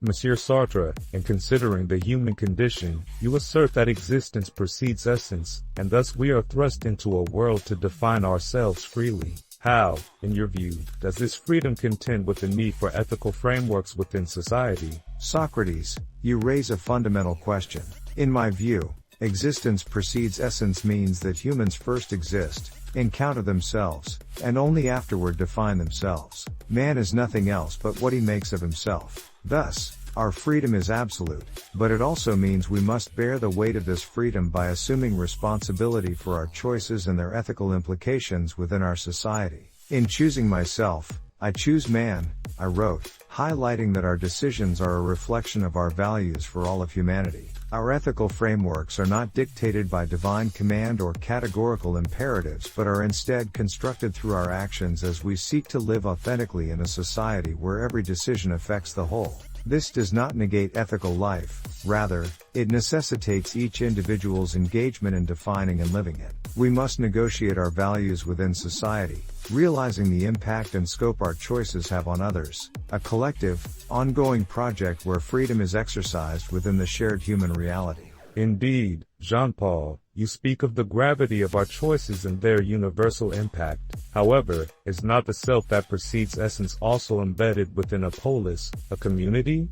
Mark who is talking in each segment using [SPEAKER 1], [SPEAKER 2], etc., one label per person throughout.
[SPEAKER 1] Monsieur Sartre, in considering the human condition, you assert that existence precedes essence, and thus we are thrust into a world to define ourselves freely. How, in your view, does this freedom contend with the need for ethical frameworks within society?
[SPEAKER 2] Socrates, you raise a fundamental question. In my view, existence precedes essence means that humans first exist, encounter themselves, and only afterward define themselves. Man is nothing else but what he makes of himself. Thus, our freedom is absolute, but it also means we must bear the weight of this freedom by assuming responsibility for our choices and their ethical implications within our society. In choosing myself, I choose man, I wrote, highlighting that our decisions are a reflection of our values for all of humanity. Our ethical frameworks are not dictated by divine command or categorical imperatives but are instead constructed through our actions as we seek to live authentically in a society where every decision affects the whole. This does not negate ethical life, rather, it necessitates each individual's engagement in defining and living it. We must negotiate our values within society, realizing the impact and scope our choices have on others, a collective, ongoing project where freedom is exercised within the shared human reality.
[SPEAKER 1] Indeed, Jean-Paul, you speak of the gravity of our choices and their universal impact. However, is not the self that precedes essence also embedded within a polis, a community?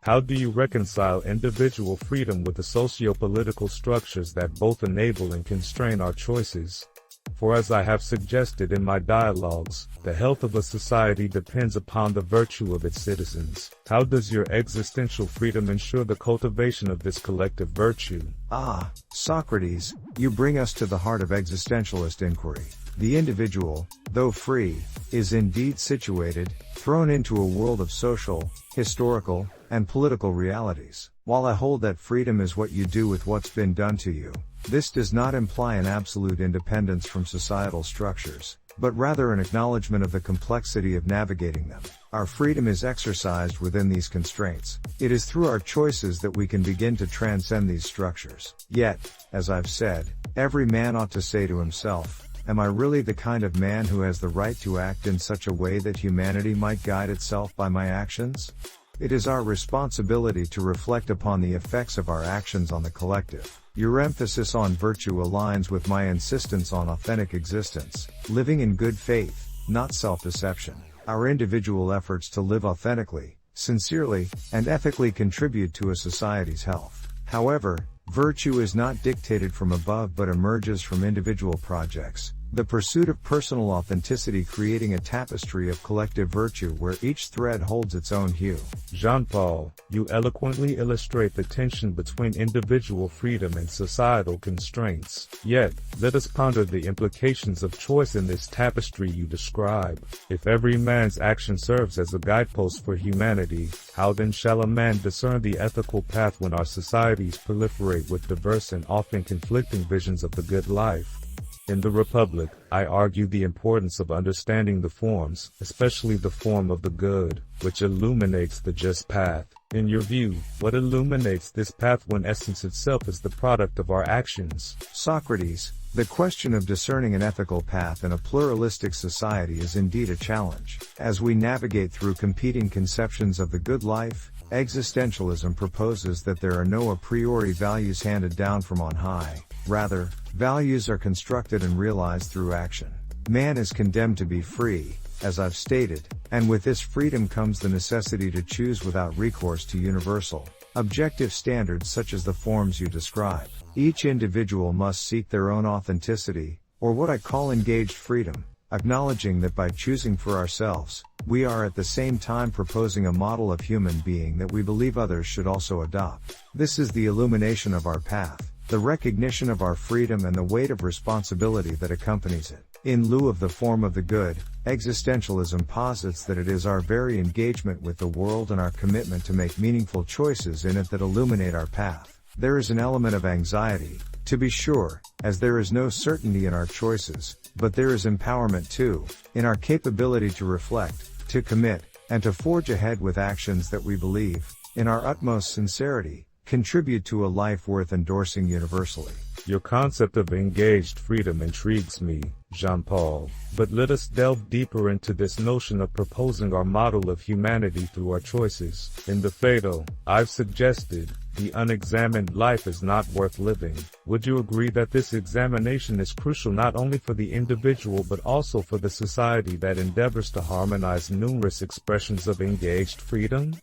[SPEAKER 1] How do you reconcile individual freedom with the socio-political structures that both enable and constrain our choices? For as I have suggested in my dialogues, the health of a society depends upon the virtue of its citizens. How does your existential freedom ensure the cultivation of this collective virtue?
[SPEAKER 2] Ah, Socrates, you bring us to the heart of existentialist inquiry. The individual, though free, is indeed situated, thrown into a world of social, historical, and political realities. While I hold that freedom is what you do with what's been done to you, this does not imply an absolute independence from societal structures, but rather an acknowledgement of the complexity of navigating them. Our freedom is exercised within these constraints. It is through our choices that we can begin to transcend these structures. Yet, as I've said, every man ought to say to himself, am I really the kind of man who has the right to act in such a way that humanity might guide itself by my actions? It is our responsibility to reflect upon the effects of our actions on the collective. Your emphasis on virtue aligns with my insistence on authentic existence, living in good faith, not self-deception. Our individual efforts to live authentically, sincerely, and ethically contribute to a society's health. However, virtue is not dictated from above but emerges from individual projects, the pursuit of personal authenticity creating a tapestry of collective virtue where each thread holds its own hue.
[SPEAKER 1] Jean-Paul, you eloquently illustrate the tension between individual freedom and societal constraints. Yet, let us ponder the implications of choice in this tapestry you describe. If every man's action serves as a guidepost for humanity, how then shall a man discern the ethical path when our societies proliferate with diverse and often conflicting visions of the good life? In the Republic, I argue the importance of understanding the forms, especially the form of the good, which illuminates the just path. In your view, what illuminates this path when essence itself is the product of our actions?
[SPEAKER 2] Socrates, the question of discerning an ethical path in a pluralistic society is indeed a challenge. As we navigate through competing conceptions of the good life, existentialism proposes that there are no a priori values handed down from on high. Rather, values are constructed and realized through action. Man is condemned to be free, as I've stated, and with this freedom comes the necessity to choose without recourse to universal, objective standards such as the forms you describe. Each individual must seek their own authenticity, or what I call engaged freedom, acknowledging that by choosing for ourselves, we are at the same time proposing a model of human being that we believe others should also adopt. This is the illumination of our path, the recognition of our freedom and the weight of responsibility that accompanies it. In lieu of the form of the good, existentialism posits that it is our very engagement with the world and our commitment to make meaningful choices in it that illuminate our path. There is an element of anxiety, to be sure, as there is no certainty in our choices, but there is empowerment too, in our capability to reflect, to commit, and to forge ahead with actions that we believe, in our utmost sincerity, contribute to a life worth endorsing universally.
[SPEAKER 1] Your concept of engaged freedom intrigues me, Jean-Paul, but let us delve deeper into this notion of proposing our model of humanity through our choices. In the Phaedo, I've suggested, the unexamined life is not worth living. Would you agree that this examination is crucial not only for the individual but also for the society that endeavors to harmonize numerous expressions of engaged freedom?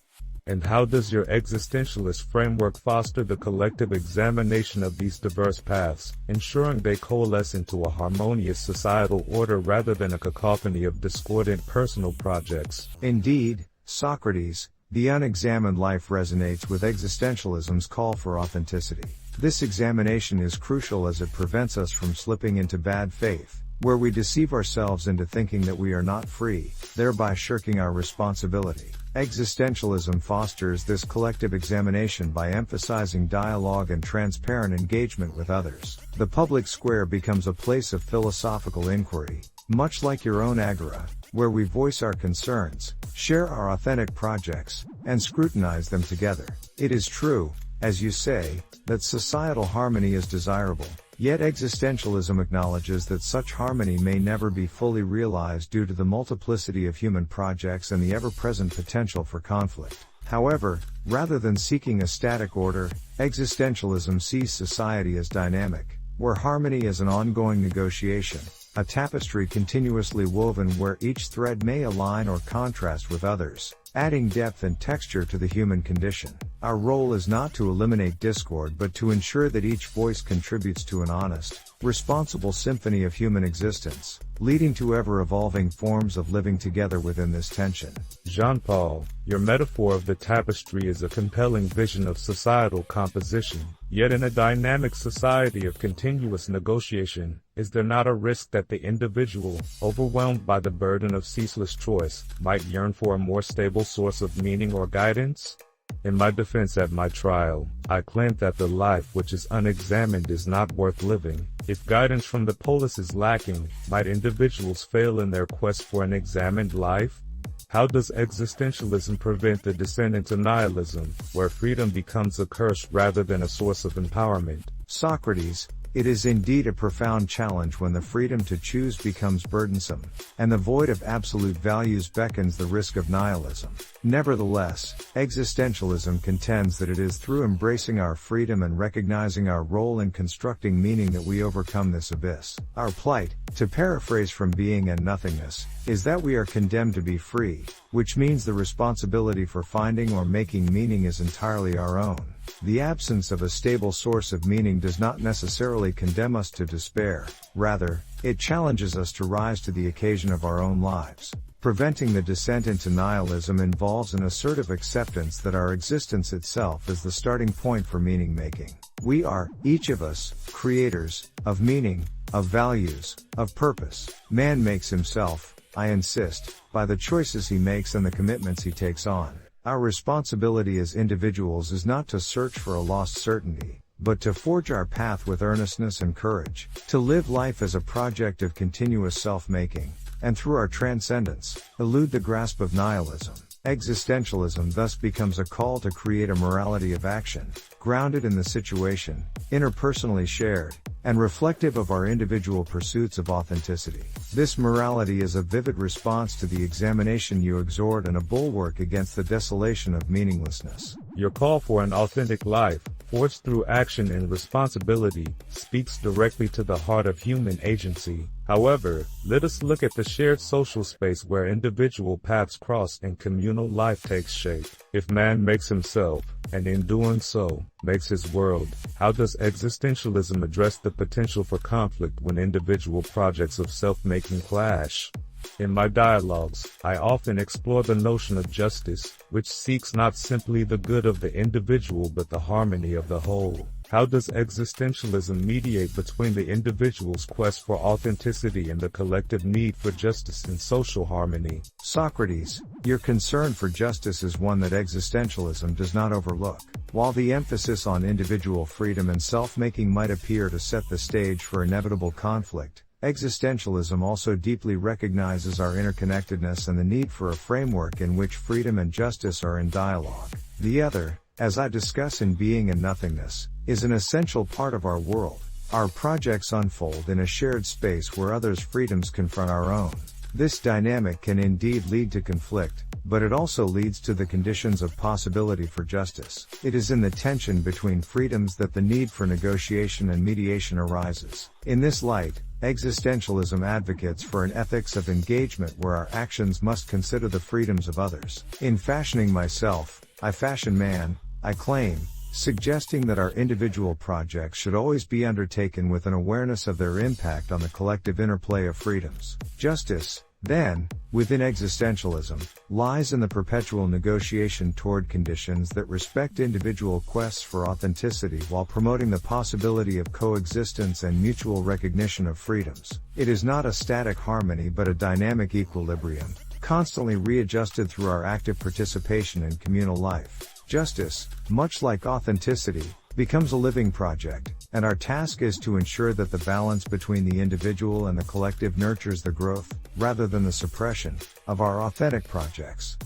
[SPEAKER 1] And how does your existentialist framework foster the collective examination of these diverse paths, ensuring they coalesce into a harmonious societal order rather than a cacophony of discordant personal projects?
[SPEAKER 2] Indeed, Socrates, the unexamined life resonates with existentialism's call for authenticity. This examination is crucial as it prevents us from slipping into bad faith, where we deceive ourselves into thinking that we are not free, thereby shirking our responsibility. Existentialism fosters this collective examination by emphasizing dialogue and transparent engagement with others. The public square becomes a place of philosophical inquiry, much like your own agora, where we voice our concerns, share our authentic projects, and scrutinize them together. It is true, as you say, that societal harmony is desirable. Yet existentialism acknowledges that such harmony may never be fully realized due to the multiplicity of human projects and the ever-present potential for conflict. However, rather than seeking a static order, existentialism sees society as dynamic, where harmony is an ongoing negotiation, a tapestry continuously woven where each thread may align or contrast with others, adding depth and texture to the human condition. Our role is not to eliminate discord but to ensure that each voice contributes to an honest, responsible symphony of human existence, leading to ever-evolving forms of living together within this tension.
[SPEAKER 1] Jean-Paul, your metaphor of the tapestry is a compelling vision of societal composition. Yet in a dynamic society of continuous negotiation, is there not a risk that the individual, overwhelmed by the burden of ceaseless choice, might yearn for a more stable source of meaning or guidance? In my defense at my trial, I claimed that the life which is unexamined is not worth living. If guidance from the polis is lacking, might individuals fail in their quest for an examined life? How does existentialism prevent the descent into nihilism, where freedom becomes a curse rather than a source of empowerment?
[SPEAKER 2] Socrates, it is indeed a profound challenge when the freedom to choose becomes burdensome, and the void of absolute values beckons the risk of nihilism. Nevertheless, existentialism contends that it is through embracing our freedom and recognizing our role in constructing meaning that we overcome this abyss. Our plight, to paraphrase from Being and Nothingness, is that we are condemned to be free, which means the responsibility for finding or making meaning is entirely our own. The absence of a stable source of meaning does not necessarily condemn us to despair, rather, it challenges us to rise to the occasion of our own lives. Preventing the descent into nihilism involves an assertive acceptance that our existence itself is the starting point for meaning-making. We are, each of us, creators, of meaning, of values, of purpose. Man makes himself, I insist, by the choices he makes and the commitments he takes on. Our responsibility as individuals is not to search for a lost certainty, but to forge our path with earnestness and courage, to live life as a project of continuous self-making, and through our transcendence, elude the grasp of nihilism. Existentialism thus becomes a call to create a morality of action, grounded in the situation, interpersonally shared, and reflective of our individual pursuits of authenticity. This morality is a vivid response to the examination you exhort and a bulwark against the desolation of meaninglessness.
[SPEAKER 1] Your call for an authentic life, forged through action and responsibility, speaks directly to the heart of human agency. However, let us look at the shared social space where individual paths cross and communal life takes shape. If man makes himself, and in doing so, makes his world, how does existentialism address the potential for conflict when individual projects of self-making clash? In my dialogues, I often explore the notion of justice, which seeks not simply the good of the individual but the harmony of the whole. How does existentialism mediate between the individual's quest for authenticity and the collective need for justice and social harmony?
[SPEAKER 2] Socrates, your concern for justice is one that existentialism does not overlook. While the emphasis on individual freedom and self-making might appear to set the stage for inevitable conflict, existentialism also deeply recognizes our interconnectedness and the need for a framework in which freedom and justice are in dialogue. The other, as I discuss in Being and Nothingness, is an essential part of our world. Our projects unfold in a shared space where others' freedoms confront our own. This dynamic can indeed lead to conflict, but it also leads to the conditions of possibility for justice. It is in the tension between freedoms that the need for negotiation and mediation arises. In this light, existentialism advocates for an ethics of engagement where our actions must consider the freedoms of others. In fashioning myself, I fashion man, I claim, suggesting that our individual projects should always be undertaken with an awareness of their impact on the collective interplay of freedoms. Justice, then, within existentialism, lies in the perpetual negotiation toward conditions that respect individual quests for authenticity while promoting the possibility of coexistence and mutual recognition of freedoms. It is not a static harmony but a dynamic equilibrium, constantly readjusted through our active participation in communal life. Justice, much like authenticity, becomes a living project, and our task is to ensure that the balance between the individual and the collective nurtures the growth, rather than the suppression, of our authentic projects.